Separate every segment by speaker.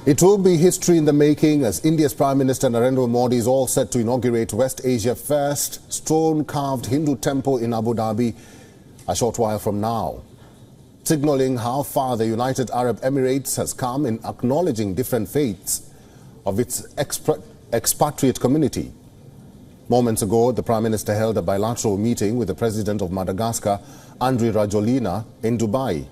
Speaker 1: It will be history in the making as India's Prime Minister Narendra Modi is all set to inaugurate West Asia's first stone-carved Hindu temple in Abu Dhabi a short while from now, signalling how far the United Arab Emirates has come in acknowledging different faiths of its expatriate community. Moments ago, the Prime Minister held a bilateral meeting with the President of Madagascar, Andry Rajoelina, in Dubai.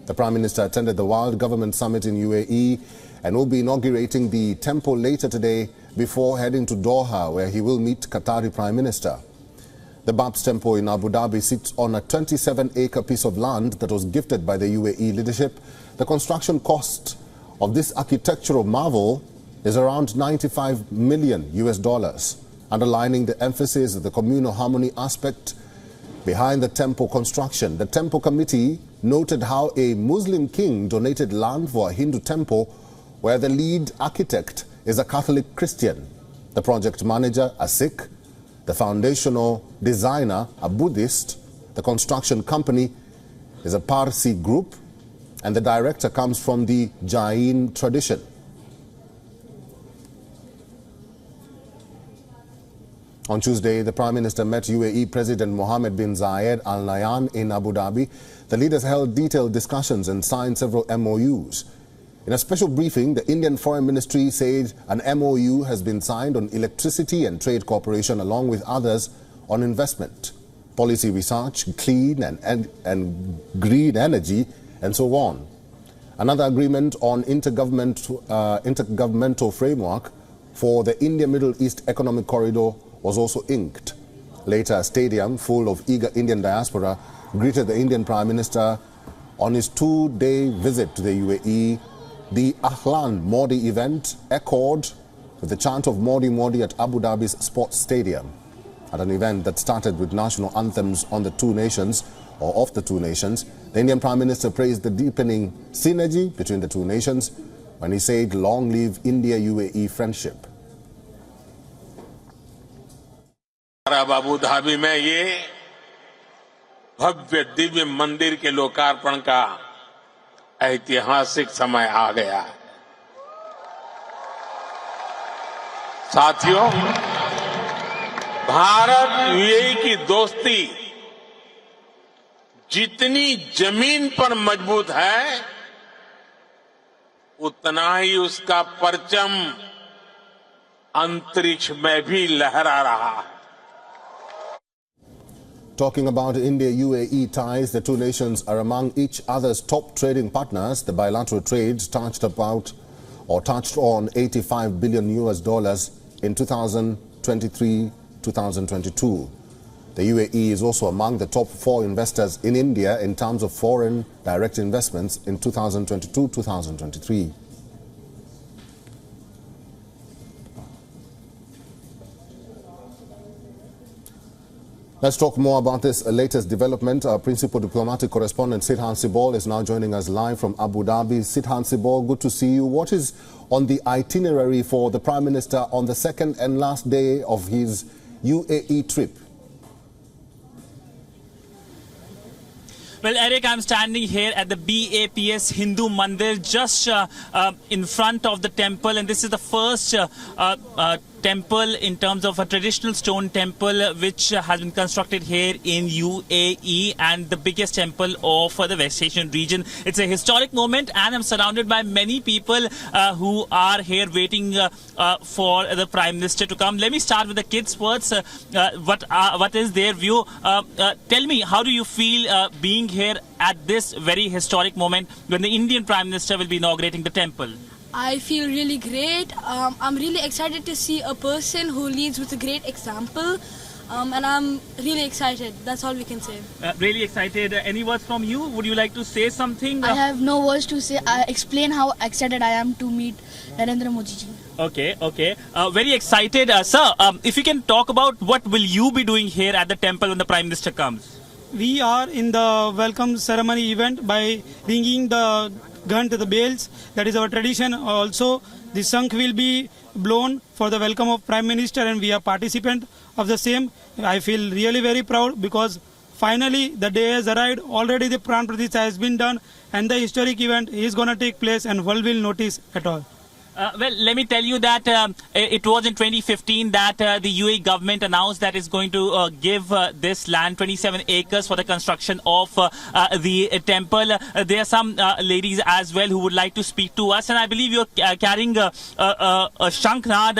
Speaker 1: The Prime Minister attended the World Government Summit in UAE and will be inaugurating the temple later today before heading to Doha, where he will meet Qatari Prime Minister. The BAPS temple in Abu Dhabi sits on a 27-acre piece of land that was gifted by the UAE leadership. The construction cost of this architectural marvel is around $95 million, underlining the emphasis of the communal harmony aspect behind the temple construction. The temple committee noted how a Muslim king donated land for a Hindu temple where the lead architect is a Catholic Christian, the project manager a Sikh, the foundational designer a Buddhist, the construction company is a Parsi group, and the director comes from the Jain tradition. On Tuesday, the Prime Minister met UAE President Mohammed bin Zayed Al Nahyan in Abu Dhabi. The leaders held detailed discussions and signed several MOUs. In a special briefing, the Indian Foreign Ministry said an MOU has been signed on electricity and trade cooperation, along with others on investment, policy research, clean and green energy, and so on. Another agreement on intergovernmental framework for the India-Middle East Economic Corridor was also inked. Later, a stadium full of eager Indian diaspora greeted the Indian Prime Minister on his two-day visit to the UAE. The Ahlan Modi event echoed with the chant of Modi Modi at Abu Dhabi's sports stadium. At an event that started with national anthems on the two nations, or of the two nations, the Indian Prime Minister praised the deepening synergy between the two nations when he said, "Long live India-UAE friendship."
Speaker 2: Abu Dhabi में ये भव्य दिव्य मंदिर के लोकार्पण का ऐतिहासिक समय आ गया है। साथियों, भारत यूएई की दोस्ती जितनी जमीन पर मजबूत है, उतना ही उसका परचम अंतरिक्ष में भी लहरा रहा है।
Speaker 1: Talking about India-UAE ties, the two nations are among each other's top trading partners. The bilateral trade touched on $85 billion in 2023-2022. The UAE is also among the top 4 investors in India in terms of foreign direct investments in 2022-2023. Let's talk more about this latest development. Our principal diplomatic correspondent Sidhan Sibol is now joining us live from Abu Dhabi. Sidhan Sibol, good to see you. What is on the itinerary for the Prime Minister on the second and last day of his UAE trip?
Speaker 3: Well, Eric, I'm standing here at the BAPS Hindu Mandir, just in front of the temple, and this is the first temple in terms of a traditional stone temple which has been constructed here in UAE, and the biggest temple of the West Asian region. It's a historic moment, and I'm surrounded by many people who are here waiting for the Prime Minister to come. Let me start with the kids first. What is their view? Tell me, how do you feel being here at this very historic moment when the Indian Prime Minister will be inaugurating the temple?
Speaker 4: I feel really great. I'm really excited to see a person who leads with a great example, and I'm really excited. That's all we can say.
Speaker 3: Really excited. Any words from you? Would you like to say something?
Speaker 5: I have no words to say. I explain how excited I am to meet Narendra Modi ji.
Speaker 3: Okay. Very excited. Sir, if you can talk about what will you be doing here at the temple when the Prime Minister comes?
Speaker 6: We are in the welcome ceremony event by ringing the gun to the bells. That is our tradition. Also, the Shankh will be blown for the welcome of Prime Minister, and we are participant of the same. I feel really very proud because finally the day has arrived. Already the Pran Pratishtha has been done, and the historic event is going to take place, and world will notice at all.
Speaker 3: Well, let me tell you that it was in 2015 that the UAE government announced that it's going to give this land, 27 acres, for the construction of the temple. There are some ladies as well who would like to speak to us, and I believe you're carrying a shanknad.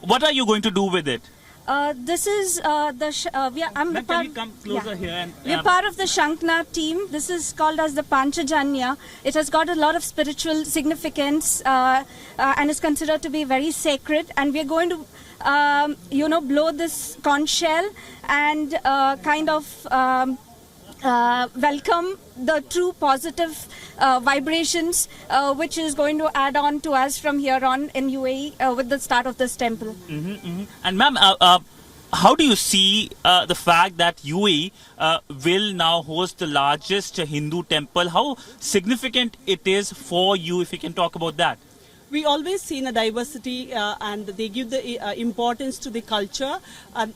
Speaker 3: What are you going to do with it?
Speaker 7: This is I'm
Speaker 3: Can you come closer here? And,
Speaker 7: we're part of the Shankna team. This is called as the Panchajanya. It has got a lot of spiritual significance and is considered to be very sacred. And we're going to, blow this conch shell and welcome the true positive vibrations which is going to add on to us from here on in UAE with the start of this temple.
Speaker 3: And ma'am, how do you see the fact that UAE will now host the largest Hindu temple? How significant it is for you, if you can talk about that?
Speaker 8: We always seen a diversity and they give the importance to the culture,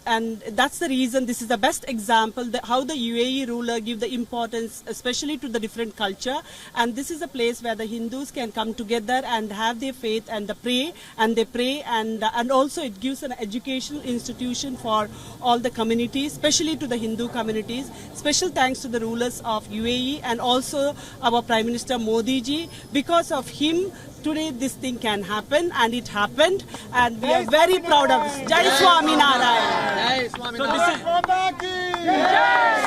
Speaker 8: and that's the reason this is the best example that how the UAE ruler give the importance especially to the different culture. And this is a place where the Hindus can come together and have their faith and they pray and also it gives an educational institution for all the communities, especially to the Hindu communities. Special thanks to the rulers of UAE and also our Prime Minister Modi ji. Because of him, today this thing can happen, and it happened, and we are very proud of it. Jai Swami Narayan.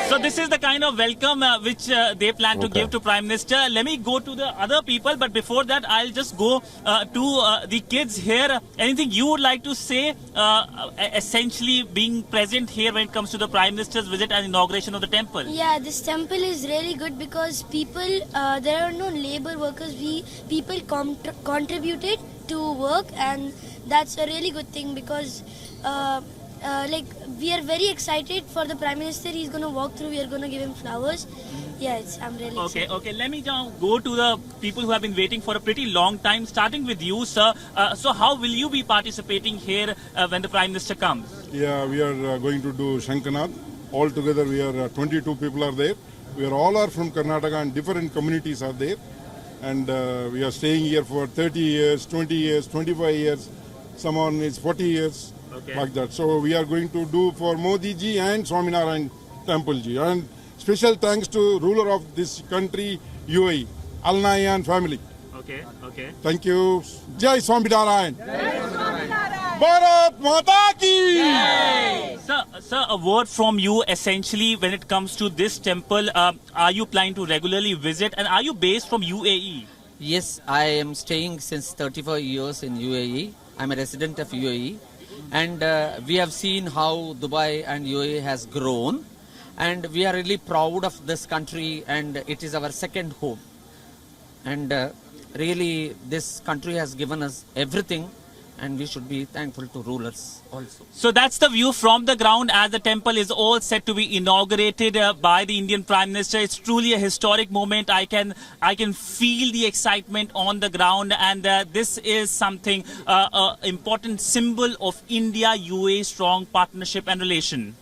Speaker 3: So this is the kind of welcome which they plan to give to Prime Minister. Let me go to the other people, but before that I'll just go to the kids here. Anything you would like to say, essentially being present here when it comes to the Prime Minister's visit and inauguration of the temple?
Speaker 9: Yeah, this temple is really good because people, there are no labor workers. People contributed to work, and that's a really good thing because we are very excited for the Prime Minister. He's going to walk through, we are going to give him flowers. Yes, I'm really excited.
Speaker 3: Okay, let me now go to the people who have been waiting for a pretty long time, starting with you, sir. So how will you be participating here when the Prime Minister comes?
Speaker 10: Yeah, we are going to do Shankanad. All together we are 22 people are there. We are all from Karnataka and different communities are there. And we are staying here for 30 years, 20 years, 25 years. Someone is 40 years, like that. So we are going to do for Modi ji and Swaminarayan Temple ji. And special thanks to ruler of this country, UAE, Al Nahyan family.
Speaker 3: Okay.
Speaker 10: Thank you. Jai Swaminarayan. Bharat Mata ki!
Speaker 3: Sir, a word from you essentially when it comes to this temple. Are you planning to regularly visit, and are you based from UAE?
Speaker 11: Yes, I am staying since 34 years in UAE. I'm a resident of UAE, and we have seen how Dubai and UAE has grown, and we are really proud of this country, and it is our second home. And really this country has given us everything, and we should be thankful to rulers also.
Speaker 3: So that's the view from the ground as the temple is all set to be inaugurated by the Indian Prime Minister. It's truly a historic moment. I can feel the excitement on the ground, and this is something, important symbol of India-UAE strong partnership and relation.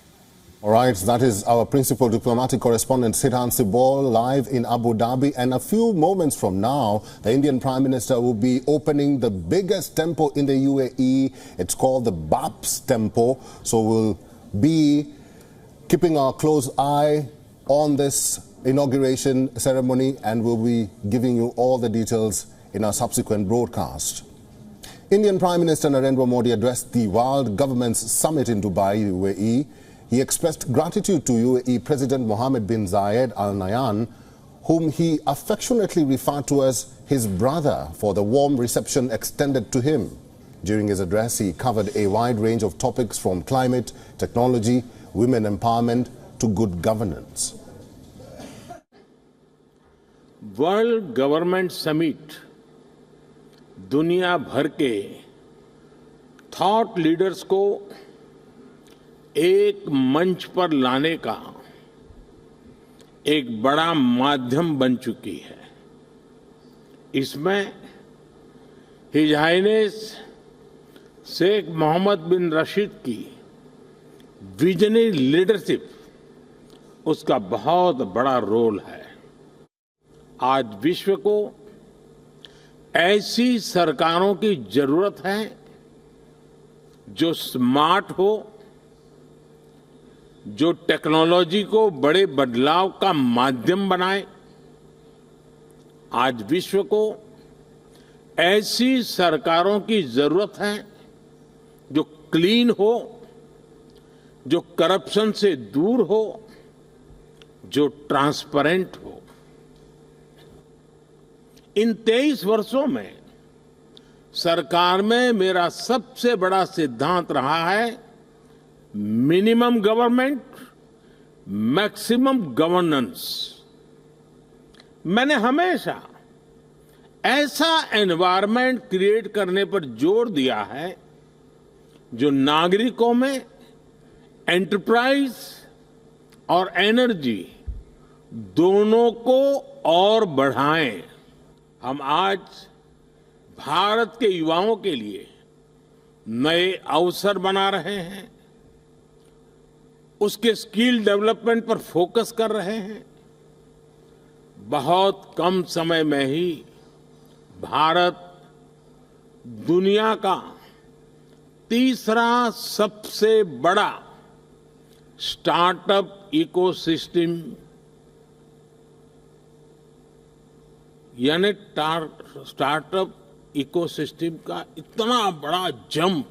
Speaker 1: All right, that is our principal diplomatic correspondent, Sidhan Sibol, live in Abu Dhabi. And a few moments from now, the Indian Prime Minister will be opening the biggest temple in the UAE. It's called the BAPS temple. So we'll be keeping our close eye on this inauguration ceremony, and we'll be giving you all the details in our subsequent broadcast. Indian Prime Minister Narendra Modi addressed the World Government's Summit in Dubai, UAE. He expressed gratitude to UAE President Mohammed bin Zayed Al Nahyan, whom he affectionately referred to as his brother, for the warm reception extended to him. During his address, he covered a wide range of topics from climate, technology, women empowerment to good governance.
Speaker 2: World government summit दुनिया भर के thought leaders को एक मंच पर लाने का एक बड़ा माध्यम बन चुकी है। इसमें हिज हाइनेस शेख मोहम्मद बिन रशीद की विजनरी लीडरशिप उसका बहुत बड़ा रोल है। आज विश्व को ऐसी सरकारों की जरूरत है जो स्मार्ट हो, जो टेक्नोलॉजी को बड़े बदलाव का माध्यम बनाए। आज विश्व को ऐसी सरकारों की जरूरत है जो क्लीन हो, जो करप्शन से दूर हो, जो ट्रांसपेरेंट हो। इन 23 वर्षों में सरकार में मेरा सबसे बड़ा सिद्धांत रहा है मिनिमम गवर्नमेंट, मैक्सिमम गवर्नेंस। मैंने हमेशा ऐसा एनवायरनमेंट क्रिएट करने पर जोर दिया है जो नागरिकों में एंटरप्राइज और एनर्जी दोनों को और बढ़ाएं। हम आज भारत के युवाओं के लिए नए अवसर बना रहे हैं, उसके स्किल डेवलपमेंट पर फोकस कर रहे हैं। बहुत कम समय में ही भारत दुनिया का तीसरा सबसे बड़ा स्टार्टअप इकोसिस्टम यानी स्टार्टअप इकोसिस्टम का इतना बड़ा जंप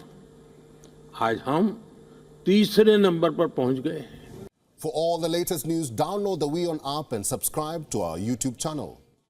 Speaker 2: आज हम तीसरे नंबर पर पहुंच गए हैं।
Speaker 1: For all the latest news, download the WION app and subscribe to our YouTube channel.